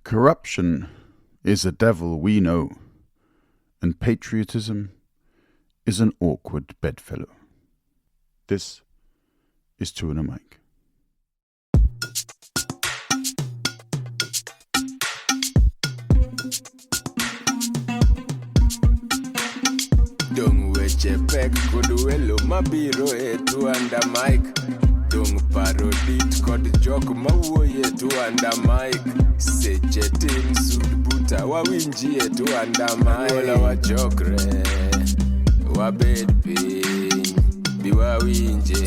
Corruption is a devil we know, and patriotism is an awkward bedfellow. This is TwoandaMic. Dung weche pek kod welo mabiro e TwoandaMic. Dung parodit kod jok mawuoye TwoandaMic. Seche tin sud buta wawinji e TwoandaMic. Ola wachokre wabed piny bi wawinje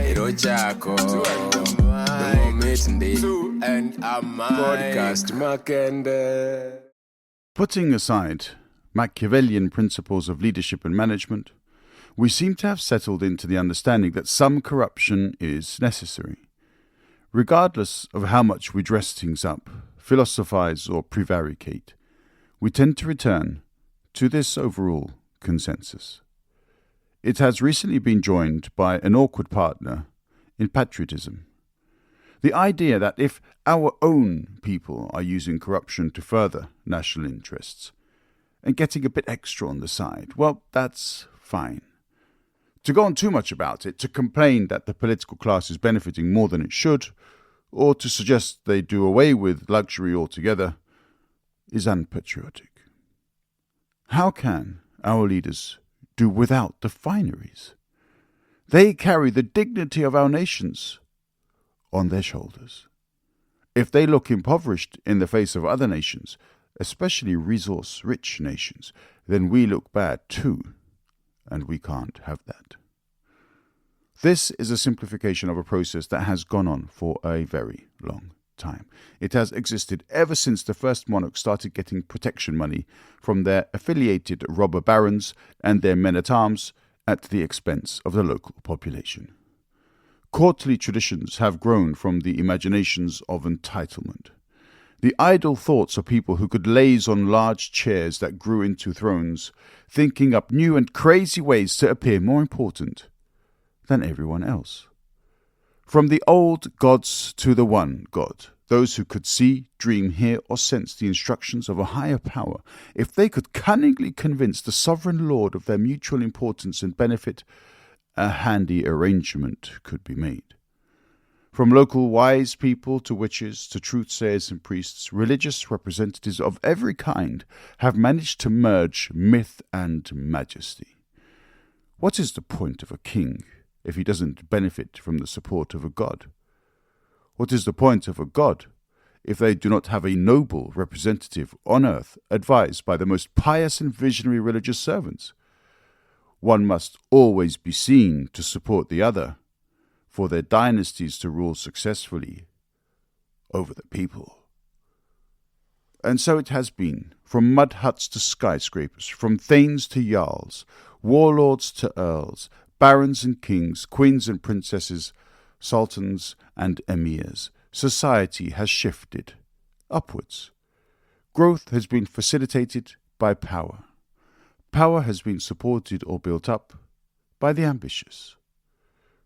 ero chako Dungo mit ndi podcast makende. Putting aside Machiavellian principles of leadership and management, we seem to have settled into the understanding that some corruption is necessary. Regardless of how much we dress things up, philosophize, or prevaricate, we tend to return to this overall consensus. It has recently been joined by an awkward partner in patriotism. The idea that if our own people are using corruption to further national interests, and getting a bit extra on the side, well, that's fine. To go on too much about it, to complain that the political class is benefiting more than it should, or to suggest they do away with luxury altogether, is unpatriotic. How can our leaders do without the fineries? They carry the dignity of our nations on their shoulders. If they look impoverished in the face of other nations, especially resource-rich nations, then we look bad too, and we can't have that. This is a simplification of a process that has gone on for a very long time. It has existed ever since the first monarchs started getting protection money from their affiliated robber barons and their men-at-arms at the expense of the local population. Courtly traditions have grown from the imaginations of entitlement. The idle thoughts of people who could laze on large chairs that grew into thrones, thinking up new and crazy ways to appear more important than everyone else. From the old gods to the one God, those who could see, dream, hear, or sense the instructions of a higher power, if they could cunningly convince the sovereign lord of their mutual importance and benefit, a handy arrangement could be made. From local wise people to witches to truth-sayers and priests, religious representatives of every kind have managed to merge myth and majesty. What is the point of a king if he doesn't benefit from the support of a god? What is the point of a god if they do not have a noble representative on earth advised by the most pious and visionary religious servants? One must always be seen to support the other, for their dynasties to rule successfully over the people. And so it has been, from mud huts to skyscrapers, from thanes to jarls, warlords to earls, barons and kings, queens and princesses, sultans and emirs. Society has shifted upwards. Growth has been facilitated by power. Power has been supported or built up by the ambitious.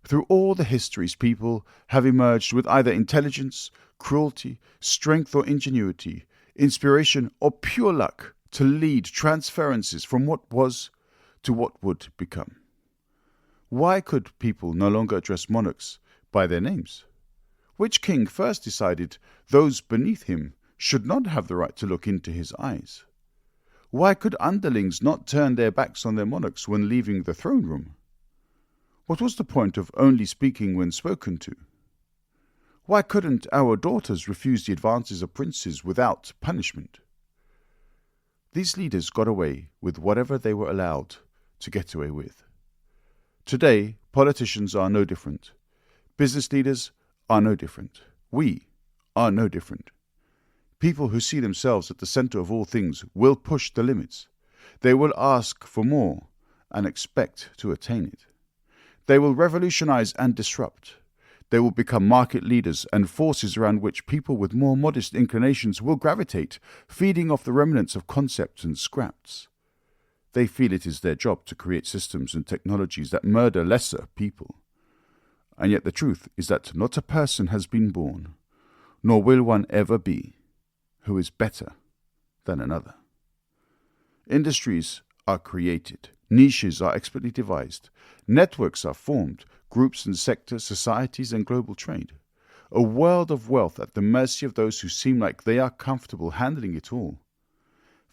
Through all the histories, people have emerged with either intelligence, cruelty, strength or ingenuity, inspiration or pure luck to lead transferences from what was to what would become. Why could people no longer address monarchs by their names? Which king first decided those beneath him should not have the right to look into his eyes? Why could underlings not turn their backs on their monarchs when leaving the throne room? What was the point of only speaking when spoken to? Why couldn't our daughters refuse the advances of princes without punishment? These leaders got away with whatever they were allowed to get away with. Today, politicians are no different. Business leaders are no different. We are no different. People who see themselves at the center of all things will push the limits. They will ask for more and expect to attain it. They will revolutionize and disrupt. They will become market leaders and forces around which people with more modest inclinations will gravitate, feeding off the remnants of concepts and scraps. They feel it is their job to create systems and technologies that murder lesser people. And yet the truth is that not a person has been born, nor will one ever be, who is better than another. Industries are created, niches are expertly devised, networks are formed, groups and sectors, societies and global trade. A world of wealth at the mercy of those who seem like they are comfortable handling it all.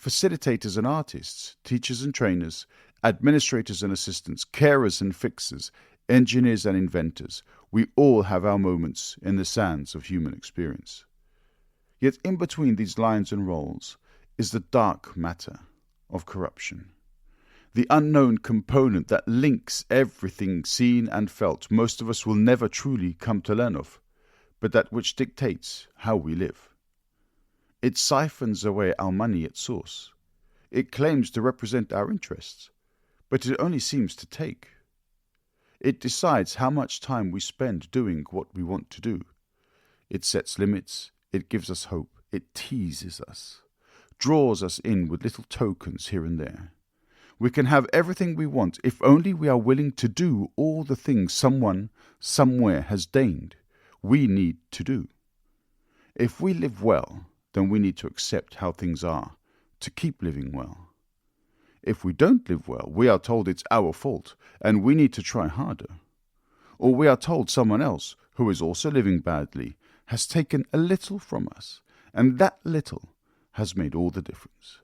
Facilitators and artists, teachers and trainers, administrators and assistants, carers and fixers, engineers and inventors, we all have our moments in the sands of human experience. Yet in between these lines and roles is the dark matter of corruption. The unknown component that links everything seen and felt most of us will never truly come to learn of, but that which dictates how we live. It siphons away our money at source. It claims to represent our interests, but it only seems to take. It decides how much time we spend doing what we want to do. It sets limits, it gives us hope, it teases us, draws us in with little tokens here and there. We can have everything we want if only we are willing to do all the things someone, somewhere has deigned we need to do. If we live well, then we need to accept how things are, to keep living well. If we don't live well, we are told it's our fault, and we need to try harder. Or we are told someone else, who is also living badly, has taken a little from us, and that little has made all the difference.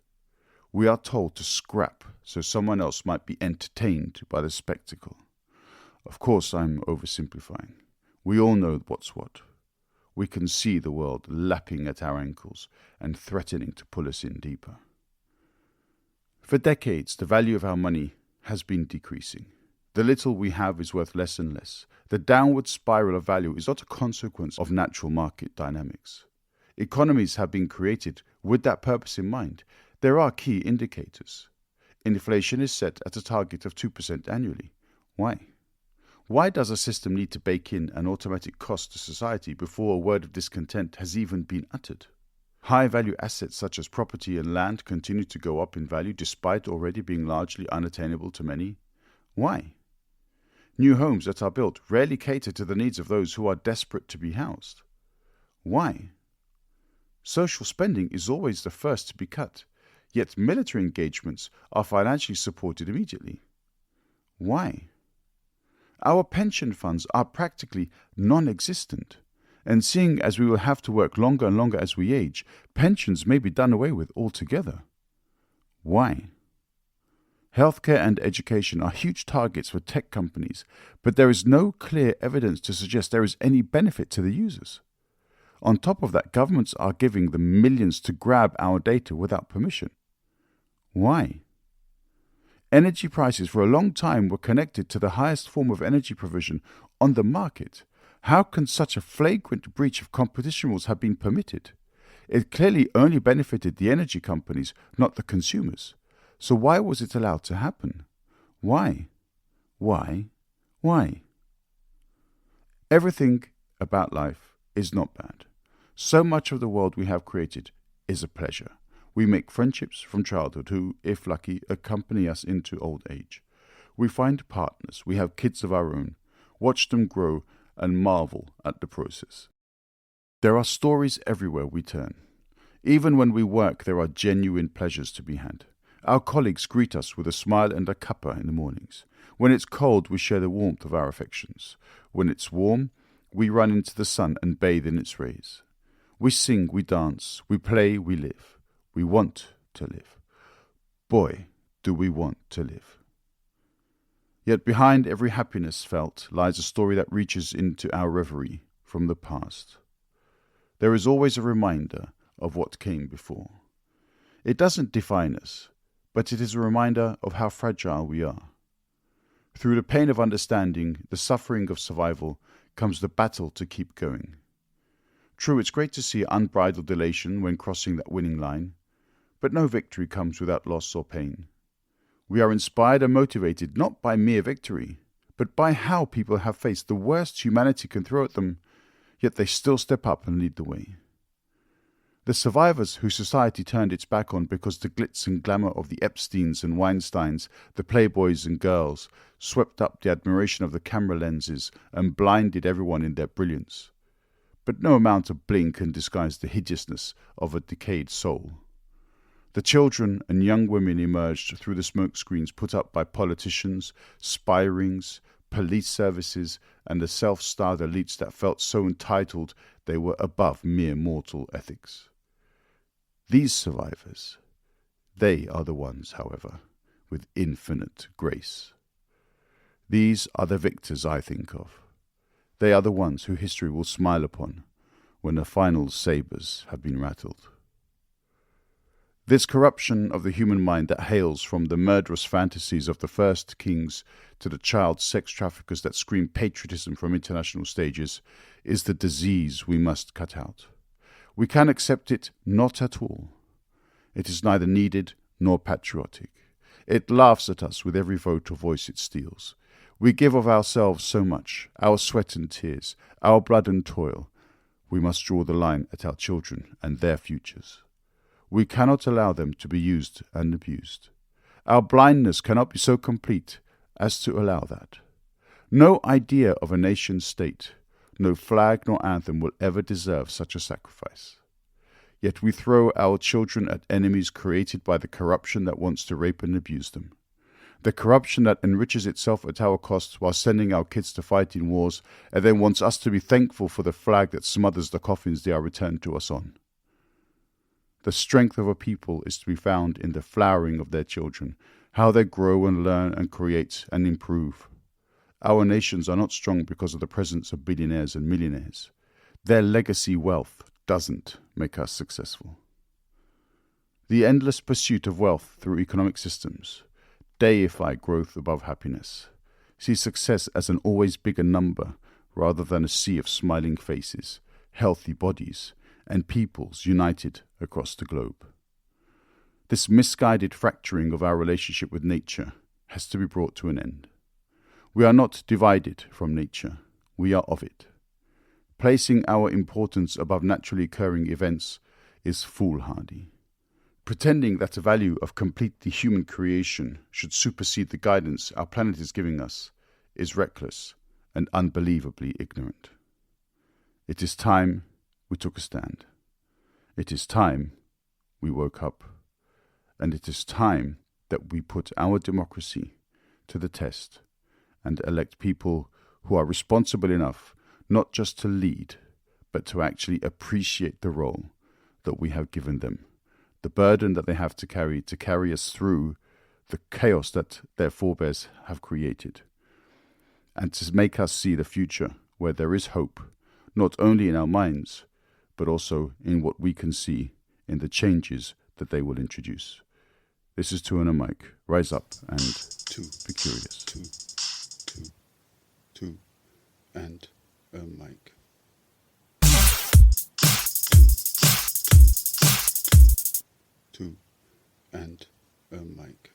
We are told to scrap so someone else might be entertained by the spectacle. Of course, I'm oversimplifying. We all know what's what. We can see the world lapping at our ankles and threatening to pull us in deeper. For decades, the value of our money has been decreasing. The little we have is worth less and less. The downward spiral of value is not a consequence of natural market dynamics. Economies have been created with that purpose in mind. There are key indicators. Inflation is set at a target of 2% annually. Why? Why does a system need to bake in an automatic cost to society before a word of discontent has even been uttered? High-value assets such as property and land continue to go up in value despite already being largely unattainable to many. Why? New homes that are built rarely cater to the needs of those who are desperate to be housed. Why? Social spending is always the first to be cut, yet military engagements are financially supported immediately. Why? Our pension funds are practically non-existent, and seeing as we will have to work longer and longer as we age, pensions may be done away with altogether. Why? Healthcare and education are huge targets for tech companies, but there is no clear evidence to suggest there is any benefit to the users. On top of that, governments are giving them millions to grab our data without permission. Why? Energy prices for a long time were connected to the highest form of energy provision on the market. How can such a flagrant breach of competition rules have been permitted? It clearly only benefited the energy companies, not the consumers. So why was it allowed to happen? Why? Why? Why? Everything about life is not bad. So much of the world we have created is a pleasure. We make friendships from childhood who, if lucky, accompany us into old age. We find partners, we have kids of our own, watch them grow and marvel at the process. There are stories everywhere we turn. Even when we work, there are genuine pleasures to be had. Our colleagues greet us with a smile and a cuppa in the mornings. When it's cold, we share the warmth of our affections. When it's warm, we run into the sun and bathe in its rays. We sing, we dance, we play, we live. We want to live. Boy, do we want to live. Yet behind every happiness felt lies a story that reaches into our reverie from the past. There is always a reminder of what came before. It doesn't define us, but it is a reminder of how fragile we are. Through the pain of understanding, the suffering of survival, comes the battle to keep going. True, it's great to see unbridled elation when crossing that winning line, but no victory comes without loss or pain. We are inspired and motivated not by mere victory, but by how people have faced the worst humanity can throw at them, yet they still step up and lead the way. The survivors whose society turned its back on because the glitz and glamour of the Epsteins and Weinsteins, the playboys and girls, swept up the admiration of the camera lenses and blinded everyone in their brilliance. but no amount of bling can disguise the hideousness of a decayed soul. The children and young women emerged through the smokescreens put up by politicians, spy rings, police services, and the self-styled elites that felt so entitled they were above mere mortal ethics. These survivors, they are the ones, however, with infinite grace. These are the victors I think of. They are the ones who history will smile upon when the final sabres have been rattled. This corruption of the human mind that hails from the murderous fantasies of the first kings to the child sex traffickers that scream patriotism from international stages is the disease we must cut out. We can accept it not at all. It is neither needed nor patriotic. It laughs at us with every vote or voice it steals. We give of ourselves so much, our sweat and tears, our blood and toil. We must draw the line at our children and their futures. We cannot allow them to be used and abused. Our blindness cannot be so complete as to allow that. No idea of a nation-state, no flag nor anthem will ever deserve such a sacrifice. Yet we throw our children at enemies created by the corruption that wants to rape and abuse them. The corruption that enriches itself at our cost while sending our kids to fight in wars and then wants us to be thankful for the flag that smothers the coffins they are returned to us on. The strength of a people is to be found in the flowering of their children, how they grow and learn and create and improve. Our nations are not strong because of the presence of billionaires and millionaires. Their legacy wealth doesn't make us successful. The endless pursuit of wealth through economic systems deify growth above happiness, see success as an always bigger number rather than a sea of smiling faces, healthy bodies, and peoples united across the globe. This misguided fracturing of our relationship with nature has to be brought to an end. We are not divided from nature, we are of it. Placing our importance above naturally occurring events is foolhardy. Pretending that the value of completely human creation should supersede the guidance our planet is giving us is reckless and unbelievably ignorant. It is time we took a stand. It is time we woke up. And it is time that we put our democracy to the test and elect people who are responsible enough not just to lead, but to actually appreciate the role that we have given them, the burden that they have to carry us through the chaos that their forebears have created, and to make us see the future where there is hope, not only in our minds, but also in what we can see in the changes that they will introduce. This is TwoandaMic. Rise up and be curious. Two, and a mic. Two, and a mic.